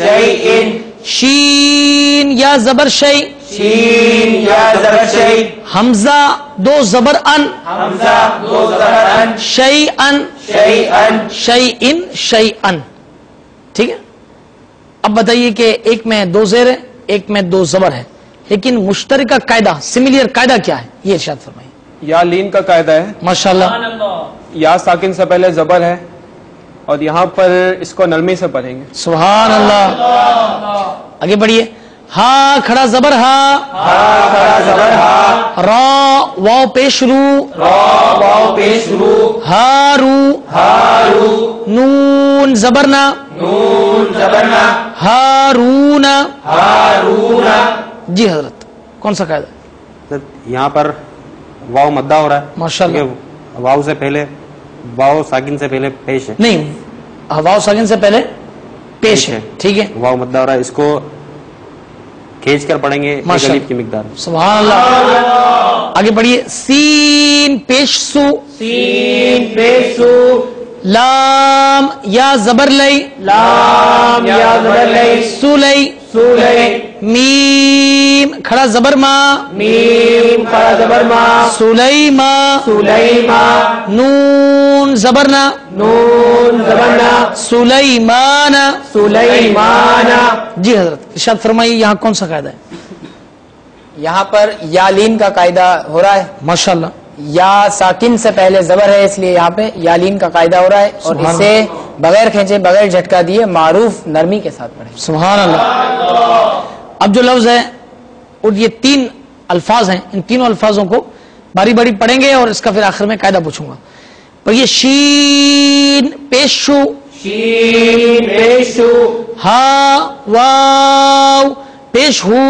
شيء شین یا زبر شی شين يا زبر شيء حمزہ دو زبر ان حمزة دو زبر ان شی ان شيئا شی ان شی ان. ٹھیک ہے. اب بتائیے کہ ایک میں دو زیر ہے ایک میں دو زبر ہے لیکن مشترکہ قاعدہ سملیئر قاعدہ کیا ہے یہ ارشاد فرمائیے. یا لین کا قاعدہ ہے. ماشاءاللہ. یا ساکن سے پہلے زبر ہے اور یہاں پر اس کو نرمی سے پڑھیں گے. سبحان اللہ. آگے بڑھیے. ہا کھڑا زبر ہا خڑا زبر ہا را واو پیش رو را واو پیش رو ہارو ہارو نون زبر نا نون زبر نا ہارون. ہارون. جی حضرت کون سا قاعدہ؟ یہاں پر واو مدہ ہو رہا ہے. ماشاءاللہ. واو سے پہلے واو ساکن سے پہلے پیش ہے. نہیں واو ساکن سے پہلے پیش ہے. ٹھیک ہے. واو مدہ ہو رہا ہے. اس کو کھینچ کر پڑھیں گے ایک ماشاءاللہ. الف کی مقدار. سبحان اللہ. آگے بڑھیے. سین پیش سو سین پیش سو لام یا زبر لئی لام یا زبر لئی سو لئی سولئی میم کھڑا زبر ما میم خڑا زبر ما سلیما سلیما نون زبر نا نون زبر نا سلیمان. سلیمانا. جی حضرت ارشاد فرمائیے یہاں کون سا قاعدہ ہے؟ یہاں پر یا لین کا قاعدہ ہو رہا ہے. ماشاءاللہ. یا ساکن سے پہلے زبر ہے اس لیے یہاں پہ یا لین کا قاعدہ ہو رہا ہے اور سبحان اسے بغیر کھینچے بغیر جھٹکا دیے معروف نرمی کے ساتھ پڑھیں. سبحان اللہ. اب جو لفظ ہے اور یہ تین الفاظ ہیں ان تینوں الفاظوں کو باری باری پڑھیں گے اور اس کا پھر آخر میں قاعدہ پوچھوں گا. پر یہ شین پیشو شین پیش شو ہا واو پیش ہو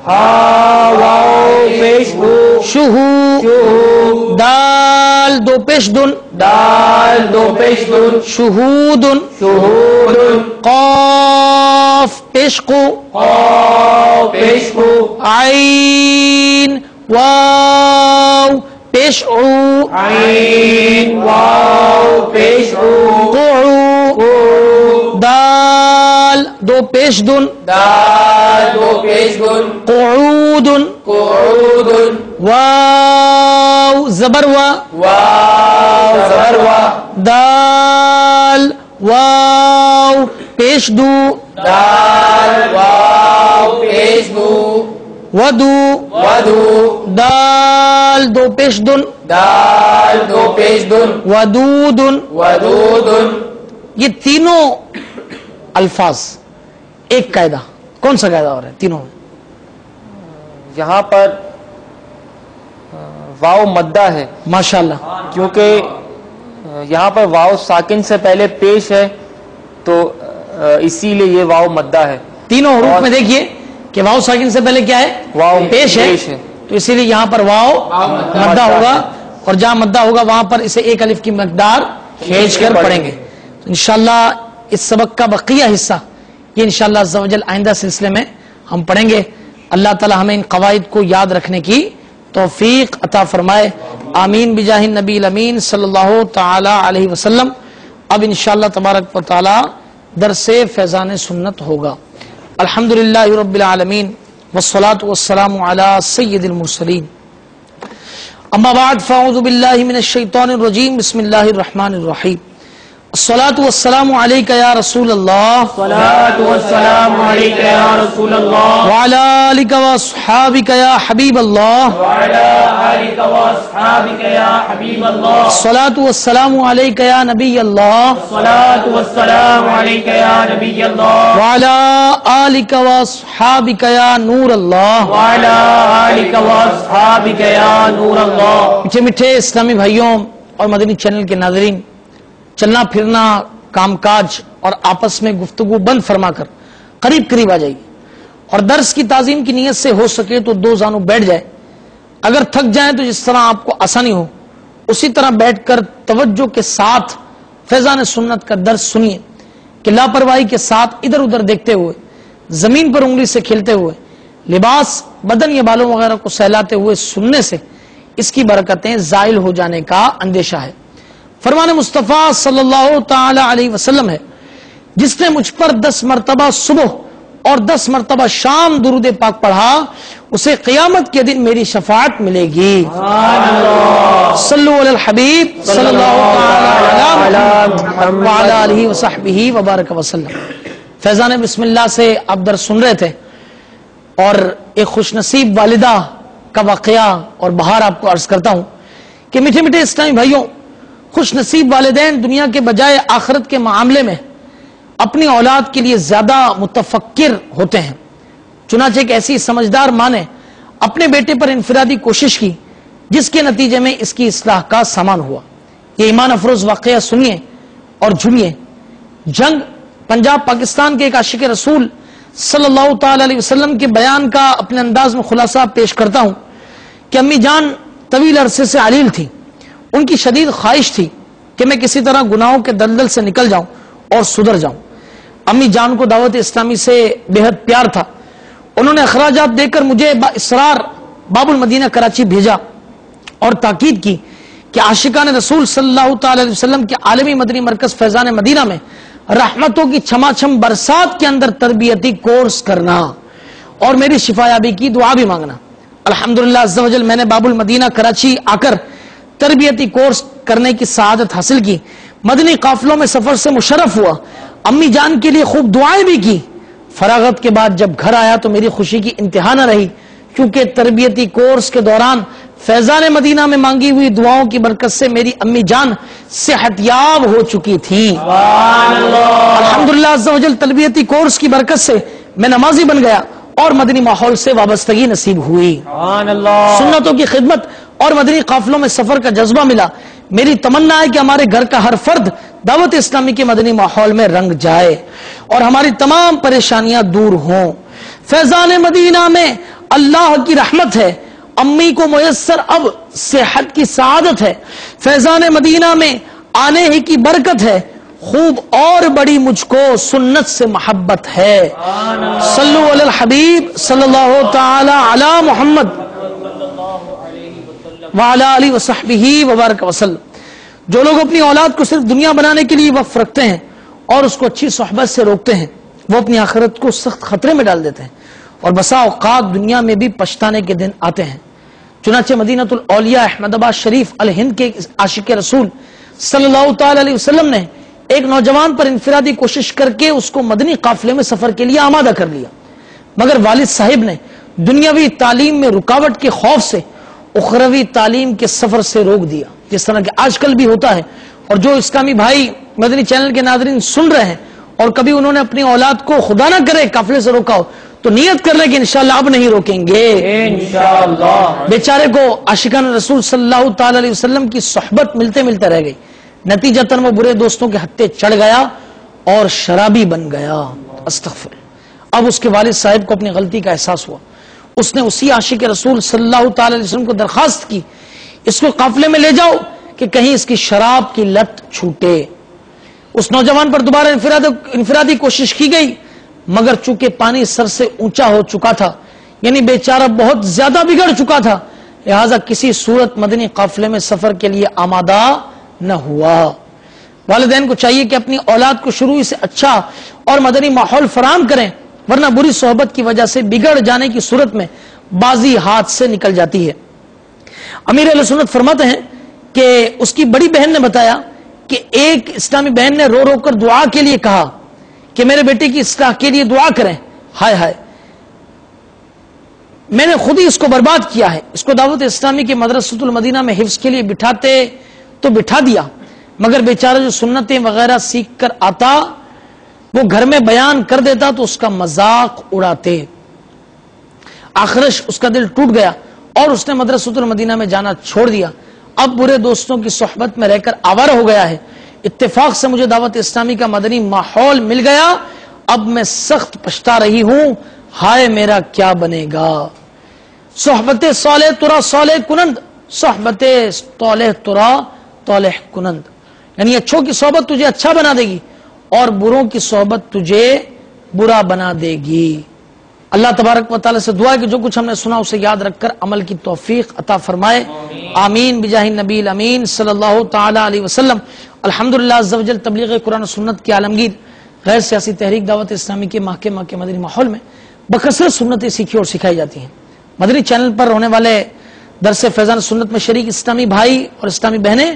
ہا واو پیش ہو شہو شو دال دو پیش دن دال دو پیش دن شہودن شہود قاف پیش قو قاف پیش کو عین واو پیش عو عین واو پیش ہو قعو دال دو پیش دن دال دو پیش دن قعود قعود واو زبر وا واو زبر وا دال واو پیش دو دال واو پیش دو ودو ودو دال دو پیش دن دال دو پیش دن ودودن. ودود. یہ تینوں الفاظ ایک قاعدہ کون سا قاعدہ ہو رہا ہے تینوں میں؟ یہاں پر واو مدہ ہے ماشاءاللہ. کیونکہ یہاں پر واو ساکن سے پہلے پیش ہے تو اسی لیے یہ واو مدہ ہے. تینوں حروف میں دیکھیے کہ واو ساکن سے پہلے کیا ہے واو پیش ہے تو اسی لیے یہاں پر واو مدہ ہوگا اور جہاں مدہ ہوگا وہاں پر اسے ایک الف کی مقدار کھینچ کر پڑھیں گے. تو انشاءاللہ اس سبق کا بقیہ حصہ یہ انشاءاللہ عز و جل آئندہ سلسلے میں ہم پڑھیں گے. اللہ تعالی ہمیں ان قواعد کو یاد رکھنے کی توفیق عطا فرمائے. آمین بجاہ النبی الامین صلی اللہ تعالی علیہ وسلم. اب انشاءاللہ تبارک و تعالی درس فیضان سنت ہوگا. الحمدللہ رب العالمین والصلاة والسلام علی سید المرسلین. اما بعد فاعوذ باللہ من الشیطان الرجیم. بسم اللہ الرحمن الرحیم. الصلاة والسلام علیک یا رسول اللہ الصلاة والسلام علیک یا رسول اللہ وعلی آلک واصحابک یا حبیب اللہ. وعلی آلک واصحابک یا حبیب اللہ. الصلاة والسلام علیک یا نبی اللہ الصلاة والسلام علیک یا نبی اللہ وعلی آلک واصحابک یا نور اللہ. وعلی آلک واصحابک یا نور اللہ. میٹھے میٹھے اسلامی بھائیوں اور مدنی چینل کے ناظرین، چلنا پھرنا کام کاج اور آپس میں گفتگو بند فرما کر قریب قریب آ جائیے اور درس کی تعظیم کی نیت سے ہو سکے تو دو زانوں بیٹھ جائے. اگر تھک جائیں تو جس طرح آپ کو آسانی ہو اسی طرح بیٹھ کر توجہ کے ساتھ فیضان سنت کا درس سنیے کہ لاپرواہی کے ساتھ ادھر ادھر دیکھتے ہوئے، زمین پر انگلی سے کھیلتے ہوئے، لباس بدن یا بالوں وغیرہ کو سہلاتے ہوئے سننے سے اس کی برکتیں زائل ہو جانے کا اندیشہ ہے. فرمان مصطفیٰ صلی اللہ تعالی علیہ وسلم ہے جس نے مجھ پر 10 مرتبہ صبح اور 10 مرتبہ شام درود پاک پڑھا اسے قیامت کے دن میری شفاعت ملے گی. صلو علی الحبیب صلی اللہ تعالی علی محمد وعلی آلہ وصحبہ وبارک وسلم. فیضان بسم اللہ سے آپ درس سن رہے تھے اور ایک خوش نصیب والدہ کا واقعہ اور بہار آپ کو عرض کرتا ہوں کہ میٹھے میٹھے اسلامی بھائیوں، خوش نصیب والدین دنیا کے بجائے آخرت کے معاملے میں اپنی اولاد کے لیے زیادہ متفکر ہوتے ہیں. چنانچہ ایک ایسی سمجھدار ماں نے اپنے بیٹے پر انفرادی کوشش کی جس کے نتیجے میں اس کی اصلاح کا سامان ہوا. یہ ایمان افروز واقعہ سنیے اور جھومیے. جنگ پنجاب پاکستان کے ایک عاشق رسول صلی اللہ تعالی علیہ وسلم کے بیان کا اپنے انداز میں خلاصہ پیش کرتا ہوں کہ امی جان طویل عرصے سے علیل تھی. ان کی شدید خواہش تھی کہ میں کسی طرح گناہوں کے دلدل سے نکل جاؤں اور سدھر جاؤں. امی جان کو دعوت اسلامی سے بے حد پیار تھا. انہوں نے اخراجات دے کر مجھے با اصرار باب المدینہ کراچی بھیجا اور تاکید کی کہ عاشقان رسول صلی اللہ تعالی علیہ وسلم کے عالمی مدنی مرکز فیضان مدینہ میں رحمتوں کی چھما چھم برسات کے اندر تربیتی کورس کرنا اور میری شفایابی کی دعا بھی مانگنا. الحمدللہ عز و جل میں نے باب المدینہ کراچی آ کر تربیتی کورس کرنے کی سعادت حاصل کی. مدنی قافلوں میں سفر سے مشرف ہوا. امی جان کے لیے خوب دعائیں بھی کی. فراغت کے بعد جب گھر آیا تو میری خوشی کی انتہا نہ رہی کیونکہ تربیتی کورس کے دوران فیضان مدینہ میں مانگی ہوئی دعاؤں کی برکت سے میری امی جان صحت یاب ہو چکی تھی. الحمدللہ عز و جل تربیتی کورس کی برکت سے میں نمازی بن گیا اور مدنی ماحول سے وابستگی نصیب ہوئی. سنتوں کی خدمت اور مدنی قافلوں میں سفر کا جذبہ ملا. میری تمنا ہے کہ ہمارے گھر کا ہر فرد دعوت اسلامی کے مدنی ماحول میں رنگ جائے اور ہماری تمام پریشانیاں دور ہوں. فیضان مدینہ میں اللہ کی رحمت ہے. امی کو میسر اب صحت کی سعادت ہے. فیضان مدینہ میں آنے ہی کی برکت ہے. خوب اور بڑی مجھ کو سنت سے محبت ہے. صلو علی الحبیب صلی اللہ تعالی علی محمد وعلی آلہ وصحبہ وبارک وسلم. جو لوگ اپنی اولاد کو صرف دنیا بنانے کے لیے وقف رکھتے ہیں اور اس کو اچھی صحبت سے روکتے ہیں وہ اپنی آخرت کو سخت خطرے میں ڈال دیتے ہیں اور بسا اوقات دنیا میں بھی پچھتانے کے دن آتے ہیں. چنانچہ مدینۃ الاولیاء احمد آباد شریف الہند کے عاشق رسول صلی اللہ تعالی علیہ وسلم نے ایک نوجوان پر انفرادی کوشش کر کے اس کو مدنی قافلے میں سفر کے لیے آمادہ کر لیا، مگر والد صاحب نے دنیاوی تعلیم میں رکاوٹ کے خوف سے اخروی تعلیم کے سفر سے روک دیا، جس طرح کہ آج کل بھی ہوتا ہے. اور جو اسلامی بھائی مدنی چینل کے ناظرین سن رہے ہیں اور کبھی انہوں نے اپنی اولاد کو خدا نہ کرے قافلے سے روکا ہو تو نیت کر لیں کہ انشاءاللہ اب نہیں روکیں گے انشاءاللہ. بیچارے کو عاشقان رسول صلی اللہ تعالی علیہ وسلم کی صحبت ملتے ملتے رہ گئی. نتیجتاً وہ برے دوستوں کے ہتھے چڑھ گیا اور شرابی بن گیا. استغفر. اب اس کے والد صاحب کو اپنی غلطی کا احساس ہوا. اس نے اسی عاشق رسول صلی اللہ تعالی علیہ وسلم کو درخواست کی اس کو قافلے میں لے جاؤ کہ کہیں اس کی شراب کی لت چھوٹے. اس نوجوان پر دوبارہ انفرادی کوشش کی گئی مگر چونکہ پانی سر سے اونچا ہو چکا تھا، یعنی بیچارہ بہت زیادہ بگڑ چکا تھا، لہذا کسی صورت مدنی قافلے میں سفر کے لیے آمادہ نہ ہوا. والدین کو چاہیے کہ اپنی اولاد کو شروع سے اچھا اور مدنی ماحول فراہم کریں ورنہ بری صحبت کی وجہ سے بگڑ جانے کی صورت میں بازی ہاتھ سے نکل جاتی ہے. امیر اہل سنت فرماتے ہیں کہ اس کی بڑی بہن نے بتایا کہ ایک اسلامی بہن نے رو رو کر دعا کے لیے کہا کہ میرے بیٹے کی اصلاح کے لیے دعا کریں. ہائے ہائے، میں نے خود ہی اس کو برباد کیا ہے. اس کو دعوت اسلامی کے مدرسۃ المدینہ میں حفظ کے لیے بٹھاتے تو بٹھا دیا مگر بیچارہ جو سنتیں وغیرہ سیکھ کر آتا وہ گھر میں بیان کر دیتا تو اس کا مذاق اڑاتے. آخرش اس کا دل ٹوٹ گیا اور اس نے مدرسۃ المدینہ میں جانا چھوڑ دیا. اب برے دوستوں کی صحبت میں رہ کر آوارہ ہو گیا ہے. اتفاق سے مجھے دعوت اسلامی کا مدنی ماحول مل گیا. اب میں سخت پچھتا رہی ہوں، ہائے میرا کیا بنے گا. صحبت صالح ترا صالح کنند، صحبت طالح ترا طالح کنند، یعنی اچھوں کی صحبت تجھے اچھا بنا دے گی اور بروں کی صحبت تجھے برا بنا دے گی. اللہ تبارک و تعالی سے دعا ہے کہ جو کچھ ہم نے سنا اسے یاد رکھ کر عمل کی توفیق عطا فرمائے. آمین بجاہ نبی الامین صلی اللہ تعالی علیہ وسلم. الحمدللہ عز و جل تبلیغ قرآن و سنت کے عالمگیر غیر سیاسی تحریک دعوت اسلامی کے محکمہ کے مدنی ماحول میں بکثرت سنتیں سیکھی اور سکھائی جاتی ہیں. مدنی چینل پر ہونے والے درس فیضان سنت میں شریک اسلامی بھائی اور اسلامی بہنیں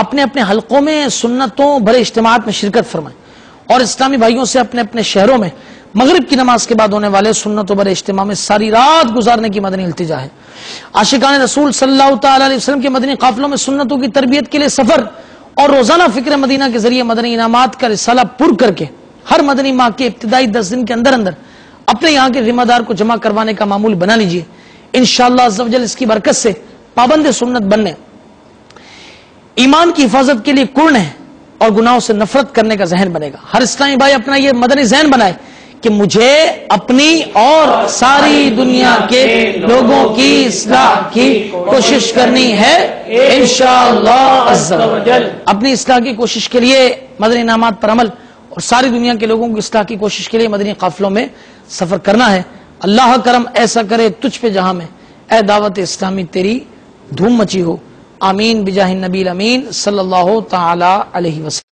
اپنے اپنے حلقوں میں سنتوں بھرے اجتماعات میں شرکت فرمائیں اور اسلامی بھائیوں سے اپنے اپنے شہروں میں مغرب کی نماز کے بعد ہونے والے سنتوں بھرے اجتماع میں ساری رات گزارنے کی مدنی التجا ہے. عاشقان رسول صلی اللہ تعالی علیہ وسلم کے مدنی قافلوں میں سنتوں کی تربیت کے لیے سفر اور روزانہ فکر مدینہ کے ذریعے مدنی انعامات کا رسالہ پر کر کے ہر مدنی ماہ کے ابتدائی 10 دن کے اندر اندر اپنے یہاں کے ذمہ دار کو جمع کروانے کا معمول بنا لیجئے. انشاءاللہ عز و جل اس کی برکت سے پابند سنت بننے، ایمان کی حفاظت کے لیے کڑنے اور گناہوں سے نفرت کرنے کا ذہن بنے گا. ہر اسلامی بھائی اپنا یہ مدنی ذہن بنائے کہ مجھے اپنی اور ساری دنیا کے لوگوں کی اصلاح کی کوشش کرنی ہے انشاءاللہ عز و جل. اپنی اصلاح کی کوشش کے لیے مدنی انعامات پر عمل اور ساری دنیا کے لوگوں کی اصلاح کی کوشش کے لیے مدنی قافلوں میں سفر کرنا ہے. اللہ کرم ایسا کرے تجھ پہ جہاں میں، اے دعوت اسلامی تیری دھوم مچی ہو. آمین بجاہ النبی الامین صلی اللہ تعالی علیہ وسلم.